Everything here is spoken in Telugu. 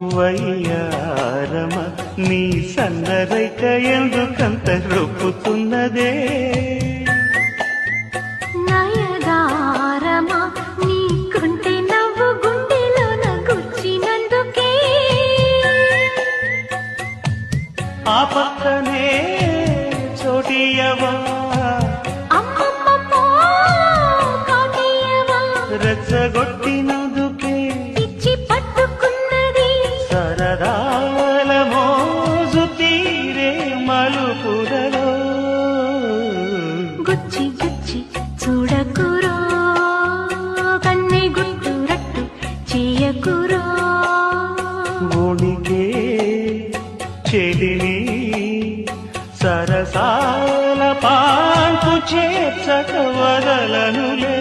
వయ్యారమ నీ సన్నరైక ఎందుకంత రొప్పుతున్నదే నయగారమా నీకుంటే నవ్వు గుండెలోన గుచ్చినందుకే ఆ పక్కనే చోటియవా అమ్మమ్మమ్మో కాటియవా రెచ్చగొట్టినందుకే ఇచ్చి పట్టుకున్నది సరదాల మోజు తీరే మలుపులలో గుచ్చి గుచ్చి చూడకురో కన్నె గుట్టు రట్టు చేయకురో ఒడిగే చెలిని సరసాల పాంపు చేర్చక వదలనులే